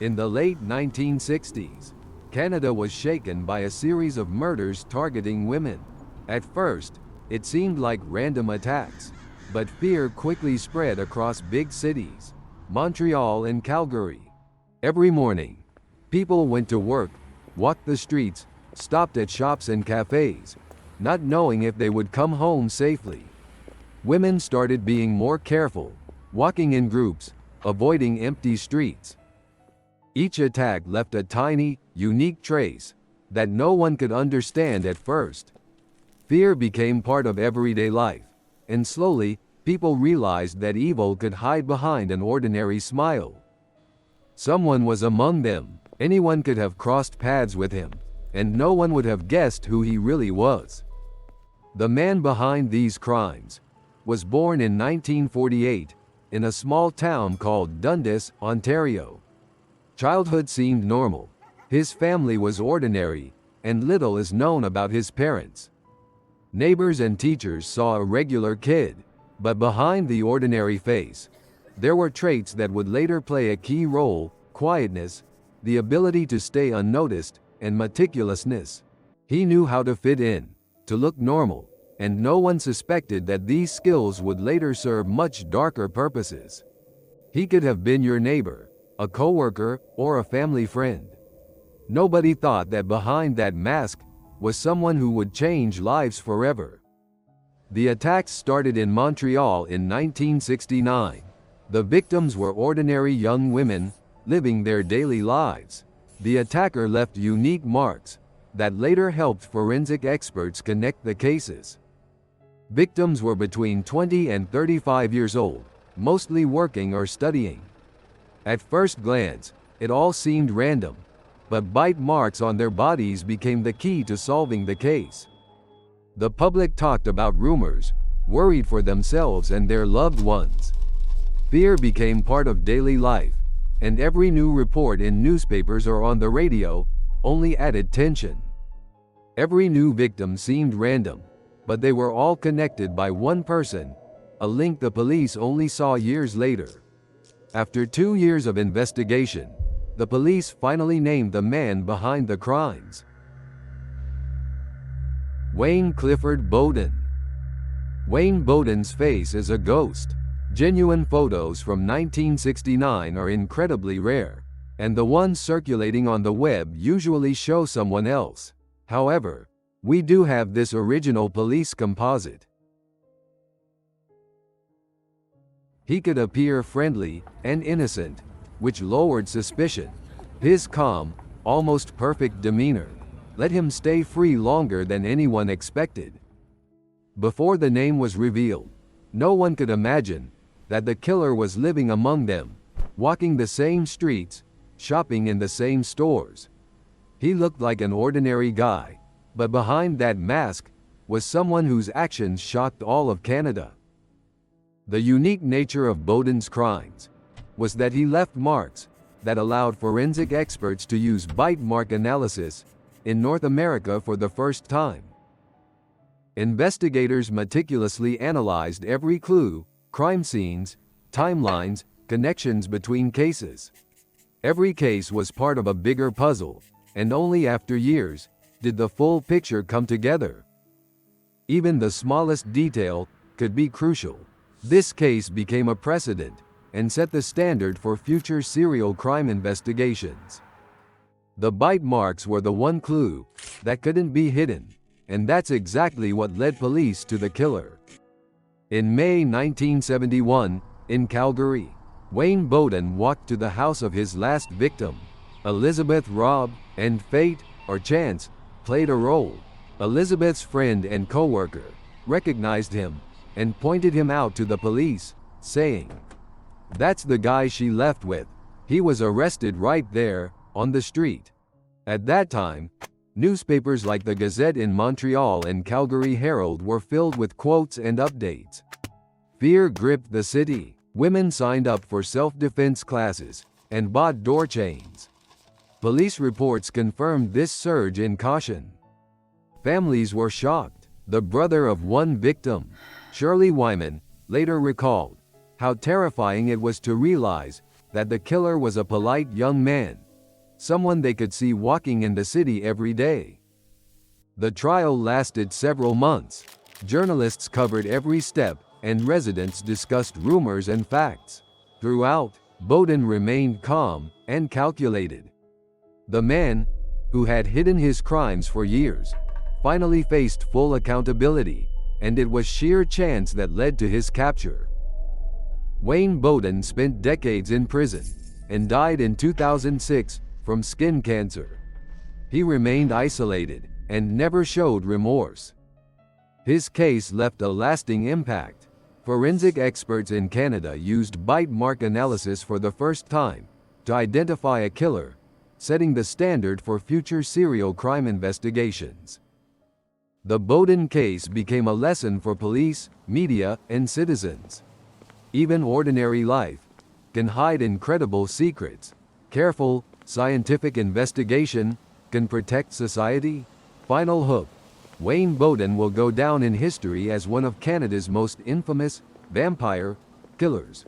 In the late 1960s, Canada was shaken by a series of murders targeting women. At first, it seemed like random attacks, but fear quickly spread across big cities, Montreal and Calgary. Every morning, people went to work, walked the streets, stopped at shops and cafes, not knowing if they would come home safely. Women started being more careful, walking in groups, avoiding empty streets. Each attack left a tiny, unique trace that no one could understand at first. Fear became part of everyday life, and slowly, people realized that evil could hide behind an ordinary smile. Someone was among them, anyone could have crossed paths with him, and no one would have guessed who he really was. The man behind these crimes was born in 1948 in a small town called Dundas, Ontario. Childhood seemed normal. His family was ordinary, and little is known about his parents. Neighbors and teachers saw a regular kid, but behind the ordinary face, there were traits that would later play a key role: quietness, the ability to stay unnoticed, and meticulousness. He knew how to fit in, to look normal, and no one suspected that these skills would later serve much darker purposes. He could have been your neighbor, a coworker, or a family friend. Nobody thought that behind that mask was someone who would change lives forever. The attacks started in Montreal in 1969. The victims were ordinary young women, living their daily lives. The attacker left unique marks that later helped forensic experts connect the cases. Victims were between 20 and 35 years old, mostly working or studying. At first glance, it all seemed random, but bite marks on their bodies became the key to solving the case. The public talked about rumors, worried for themselves and their loved ones. Fear became part of daily life, and every new report in newspapers or on the radio only added tension. Every new victim seemed random, but they were all connected by one person, a link the police only saw years later. After 2 years of investigation, the police finally named the man behind the crimes. Wayne Clifford Bowden. Wayne Bowden's face is a ghost. Genuine photos from 1969 are incredibly rare, and the ones circulating on the web usually show someone else. However, we do have this original police composite. He could appear friendly and innocent, which lowered suspicion. His calm, almost perfect demeanor let him stay free longer than anyone expected. Before the name was revealed, no one could imagine that the killer was living among them, walking the same streets, shopping in the same stores. He looked like an ordinary guy, but behind that mask was someone whose actions shocked all of Canada. The unique nature of Bowden's crimes was that he left marks that allowed forensic experts to use bite mark analysis in North America for the first time. Investigators meticulously analyzed every clue, crime scenes, timelines, connections between cases. Every case was part of a bigger puzzle, and only after years did the full picture come together. Even the smallest detail could be crucial. This case became a precedent and set the standard for future serial crime investigations. The bite marks were the one clue that couldn't be hidden, and that's exactly what led police to the killer. In May 1971, in Calgary, Wayne Bowden walked to the house of his last victim, Elizabeth Robb, and fate, or chance, played a role. Elizabeth's friend and co-worker recognized him and pointed him out to the police, saying, "That's the guy she left with. He was arrested right there, on the street." At that time, newspapers like the Gazette in Montreal and Calgary Herald were filled with quotes and updates. Fear gripped the city. Women signed up for self-defense classes and bought door chains. Police reports confirmed this surge in caution. Families were shocked. The brother of one victim, Shirley Wyman, later recalled how terrifying it was to realize that the killer was a polite young man, someone they could see walking in the city every day. The trial lasted several months. Journalists covered every step, and residents discussed rumors and facts. Throughout, Bowden remained calm and calculated. The man, who had hidden his crimes for years, finally faced full accountability, and it was sheer chance that led to his capture. Wayne Bowden spent decades in prison and died in 2006 from skin cancer. He remained isolated and never showed remorse. His case left a lasting impact. Forensic experts in Canada used bite mark analysis for the first time to identify a killer, setting the standard for future serial crime investigations. The Bowden case became a lesson for police, media, and citizens. Even ordinary life can hide incredible secrets. Careful, scientific investigation can protect society. Final hook: Wayne Bowden will go down in history as one of Canada's most infamous vampire killers.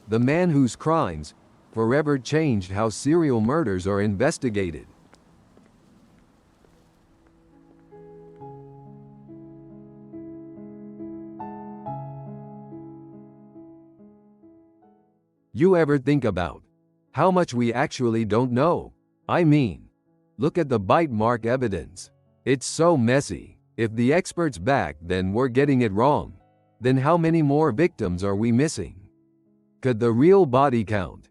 The man whose crimes forever changed how serial murders are investigated. You ever think about how much we actually don't know? I mean, look at the bite mark evidence. It's so messy. If the experts back then were getting it wrong, then how many more victims are we missing? Could the real body count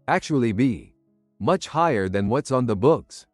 actually be much higher than what's on the books?